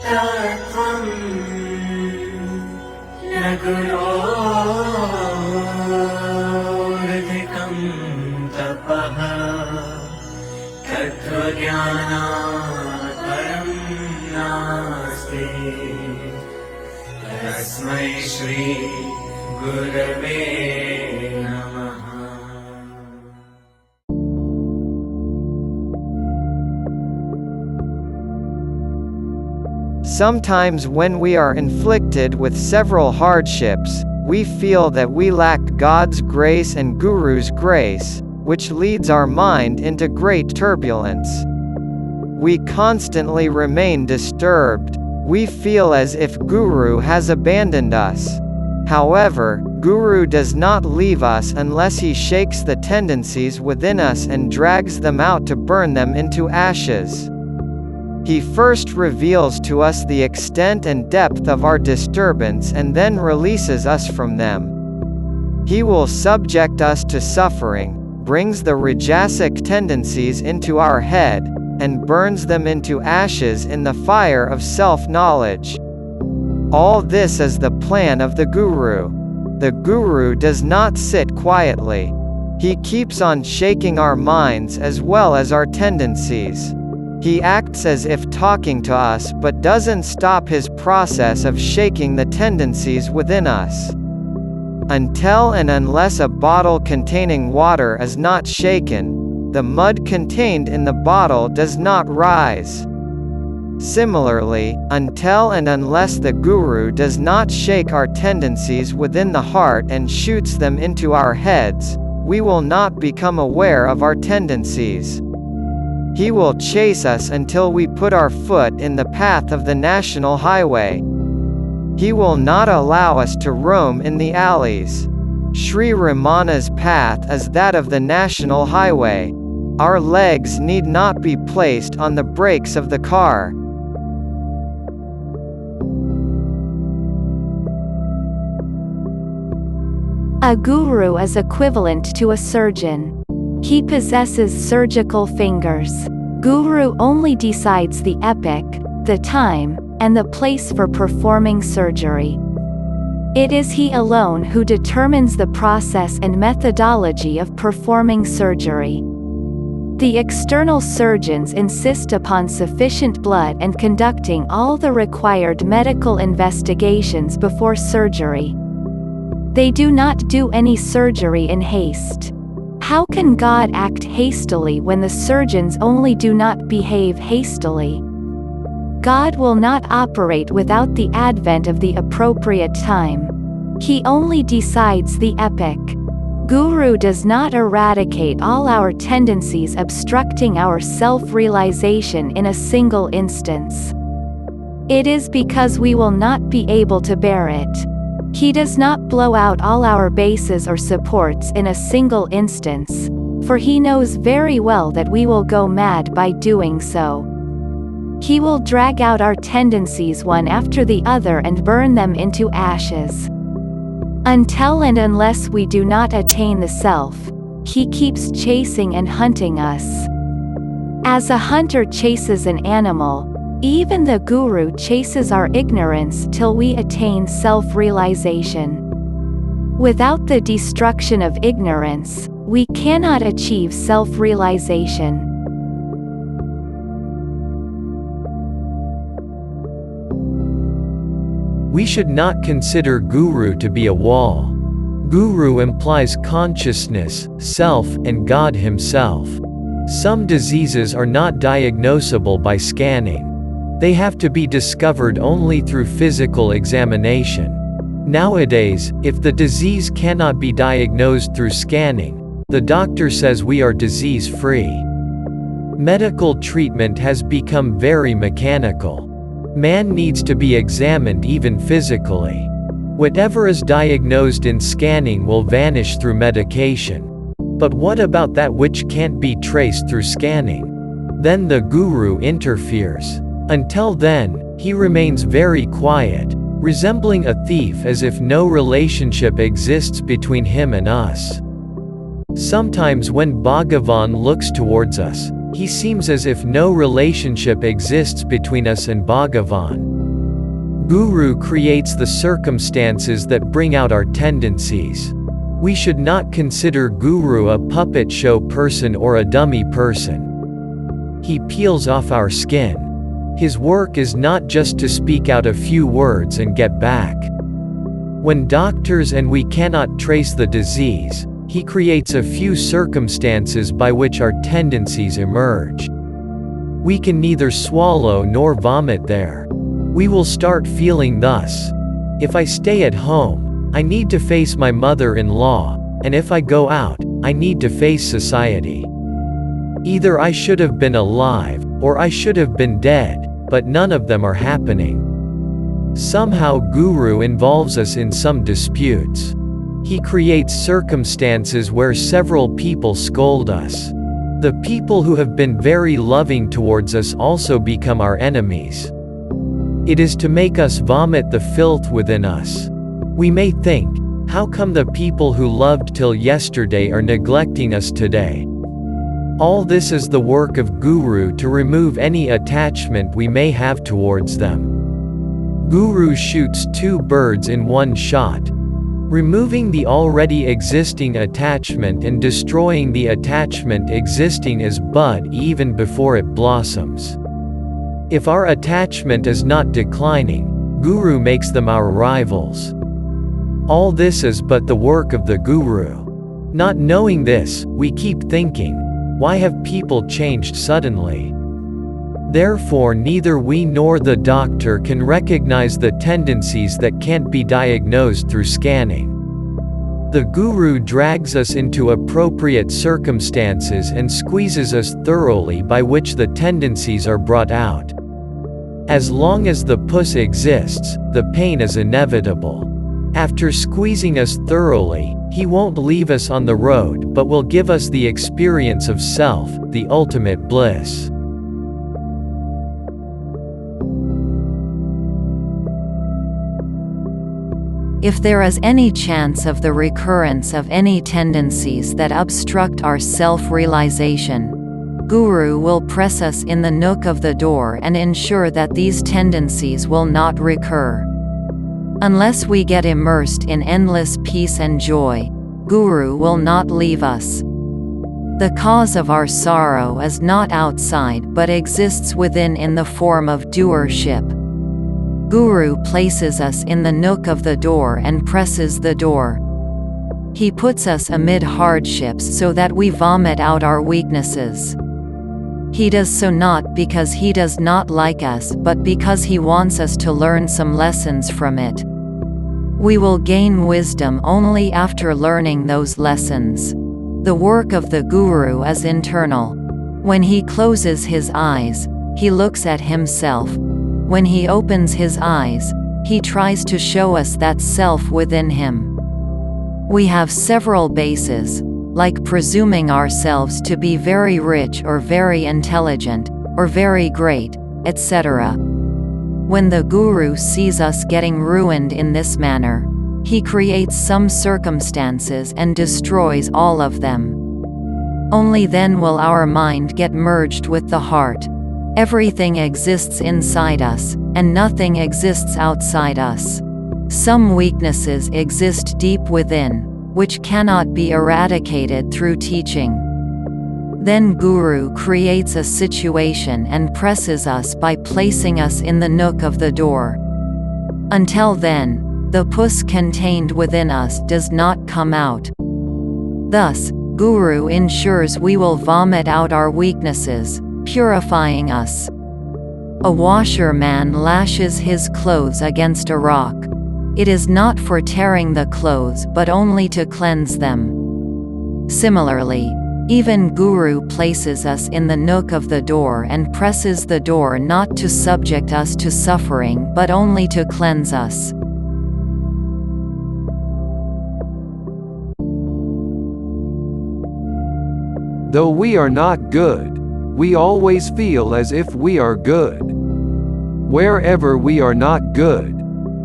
तत्त्वं न गुरोरधिकं तपः तत्त्वज्ञानात् परं नास्ति तस्मै श्री गुरवे नमः। Sometimes when we are inflicted with several hardships, we feel that we lack God's grace and Guru's grace, which leads our mind into great turbulence. We constantly remain disturbed. We feel as if Guru has abandoned us. However, Guru does not leave us unless he shakes the tendencies within us and drags them out to burn them into ashes. He first reveals to us the extent and depth of our disturbance and then releases us from them. He will subject us to suffering, brings the rajasic tendencies into our head, and burns them into ashes in the fire of self-knowledge. All this is the plan of the Guru. The Guru does not sit quietly. He keeps on shaking our minds as well as our tendencies. He acts as if talking to us but doesn't stop his process of shaking the tendencies within us. Until and unless a bottle containing water is not shaken, the mud contained in the bottle does not rise. Similarly, until and unless the Guru does not shake our tendencies within the heart and shoots them into our heads, we will not become aware of our tendencies. He will chase us until we put our foot in the path of the national highway. He will not allow us to roam in the alleys. Sri Ramana's path is that of the national highway. Our legs need not be placed on the brakes of the car. A guru is equivalent to a surgeon. He possesses surgical fingers. Guru only decides the epoch, the time, and the place for performing surgery. It is he alone who determines the process and methodology of performing surgery. The external surgeons insist upon sufficient blood and conducting all the required medical investigations before surgery. They do not do any surgery in haste. How can God act hastily when the surgeons only do not behave hastily? God will not operate without the advent of the appropriate time. He only decides the epoch. Guru does not eradicate all our tendencies obstructing our self-realization in a single instance. It is because we will not be able to bear it. He does not blow out all our bases or supports in a single instance, for he knows very well that we will go mad by doing so. He will drag out our tendencies one after the other and burn them into ashes. Until and unless we do not attain the self, he keeps chasing and hunting us. As a hunter chases an animal, even the Guru chases our ignorance till we attain self-realization. Without the destruction of ignorance, we cannot achieve self-realization. We should not consider Guru to be a wall. Guru implies consciousness, self, and God himself. Some diseases are not diagnosable by scanning. They have to be discovered only through physical examination. Nowadays, if the disease cannot be diagnosed through scanning, the doctor says we are disease-free. Medical treatment has become very mechanical. Man needs to be examined even physically. Whatever is diagnosed in scanning will vanish through medication. But what about that which can't be traced through scanning? Then the Guru interferes. Until then, he remains very quiet, resembling a thief as if no relationship exists between him and us. Sometimes when Bhagavan looks towards us, He seems as if no relationship exists between us and Bhagavan. Guru creates the circumstances that bring out our tendencies. We should not consider Guru a puppet show person or a dummy person. He peels off our skin. His work is not just to speak out a few words and get back. When doctors and we cannot trace the disease, he creates a few circumstances by which our tendencies emerge. We can neither swallow nor vomit there. We will start feeling thus. If I stay at home, I need to face my mother-in-law, and if I go out, I need to face society. Either I should have been alive, or I should have been dead, but none of them are happening. Somehow Guru involves us in some disputes. He creates circumstances where several people scold us. The people who have been very loving towards us also become our enemies. It is to make us vomit the filth within us. We may think, how come the people who loved till yesterday are neglecting us today? All this is the work of Guru to remove any attachment we may have towards them. Guru shoots two birds in one shot, removing the already existing attachment and destroying the attachment existing as bud even before it blossoms. If our attachment is not declining, Guru makes them our rivals. All this is but the work of the Guru. Not knowing this, we keep thinking, why have people changed suddenly? Therefore neither we nor the doctor can recognize the tendencies that can't be diagnosed through scanning. The Guru drags us into appropriate circumstances and squeezes us thoroughly by which the tendencies are brought out. As long as the pus exists, the pain is inevitable. After squeezing us thoroughly, he won't leave us on the road but will give us the experience of self, the ultimate bliss. If there is any chance of the recurrence of any tendencies that obstruct our self-realization, Guru will press us in the nook of the door and ensure that these tendencies will not recur. Unless we get immersed in endless peace and joy, Guru will not leave us. The cause of our sorrow is not outside but exists within in the form of doership. Guru places us in the nook of the door and presses the door. He puts us amid hardships so that we vomit out our weaknesses. He does so not because he does not like us but because he wants us to learn some lessons from it. We will gain wisdom only after learning those lessons. The work of the Guru is internal. When he closes his eyes, he looks at himself. When he opens his eyes, he tries to show us that self within him. We have several bases, like presuming ourselves to be very rich or very intelligent, or very great, etc. When the Guru sees us getting ruined in this manner, he creates some circumstances and destroys all of them. Only then will our mind get merged with the heart. Everything exists inside us, and nothing exists outside us. Some weaknesses exist deep within, which cannot be eradicated through teaching. Then Guru creates a situation and presses us by placing us in the nook of the door. Until then, the pus contained within us does not come out. Thus, Guru ensures we will vomit out our weaknesses, purifying us. A washerman lashes his clothes against a rock. It is not for tearing the clothes but only to cleanse them. Similarly, even Guru places us in the nook of the door and presses the door not to subject us to suffering but only to cleanse us. Though we are not good, we always feel as if we are good. Wherever we are not good,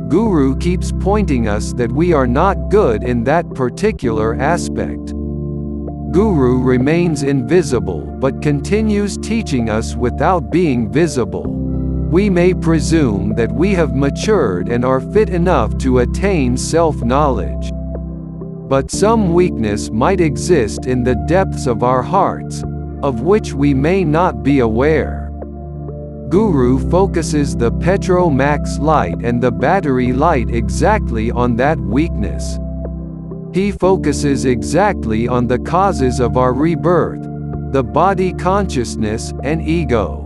Guru keeps pointing us that we are not good in that particular aspect. Guru remains invisible but continues teaching us without being visible. We may presume that we have matured and are fit enough to attain self-knowledge. But some weakness might exist in the depths of our hearts, of which we may not be aware. Guru focuses the Petromax light and the battery light exactly on that weakness. He focuses exactly on the causes of our rebirth, the body consciousness and ego.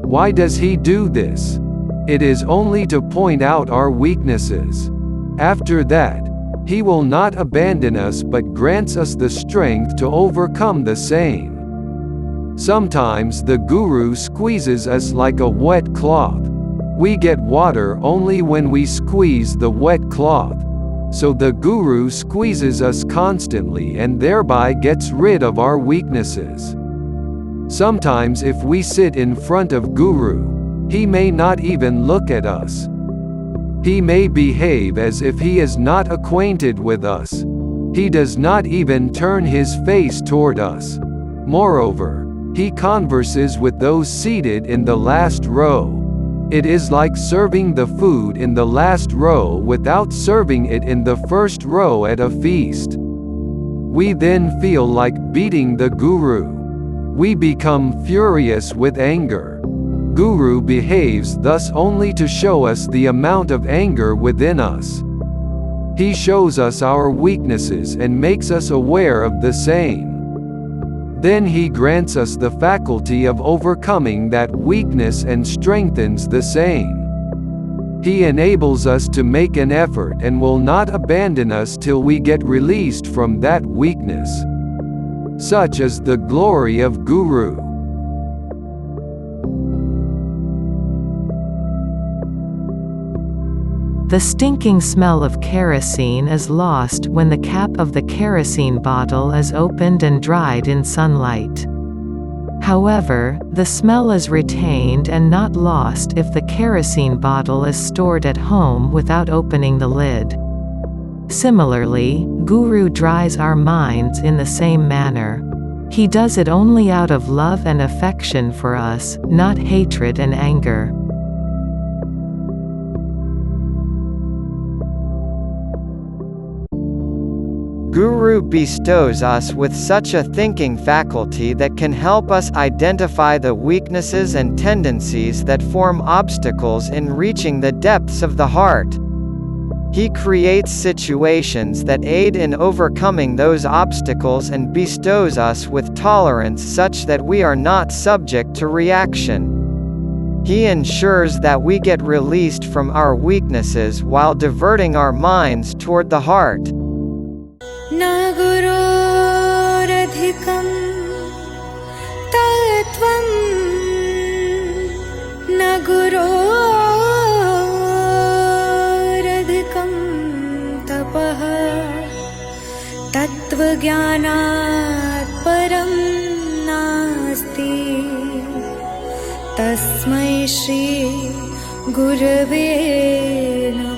Why does he do this? It is only to point out our weaknesses. After that, he will not abandon us but grants us the strength to overcome the same. Sometimes the Guru squeezes us like a wet cloth. We get water only when we squeeze the wet cloth. So the Guru squeezes us constantly and thereby gets rid of our weaknesses. Sometimes if we sit in front of Guru, he may not even look at us. He may behave as if he is not acquainted with us. He does not even turn his face toward us. Moreover, he converses with those seated in the last row. It is like serving the food in the last row without serving it in the first row at a feast. We then feel like beating the Guru. We become furious with anger. Guru behaves thus only to show us the amount of anger within us. He shows us our weaknesses and makes us aware of the same. Then he grants us the faculty of overcoming that weakness and strengthens the same. He enables us to make an effort and will not abandon us till we get released from that weakness. Such is the glory of Guru. The stinking smell of kerosene is lost when the cap of the kerosene bottle is opened and dried in sunlight. However, the smell is retained and not lost if the kerosene bottle is stored at home without opening the lid. Similarly, Guru dries our minds in the same manner. He does it only out of love and affection for us, not hatred and anger. Guru bestows us with such a thinking faculty that can help us identify the weaknesses and tendencies that form obstacles in reaching the depths of the heart. He creates situations that aid in overcoming those obstacles and bestows us with tolerance such that we are not subject to reaction. He ensures that we get released from our weaknesses while diverting our minds toward the heart. न गुरोरधिकं तत्त्वं न गुरोरधिकं तपः तत्त्वज्ञानात् परं नास्ति तस्मै श्री गुरवे नमः।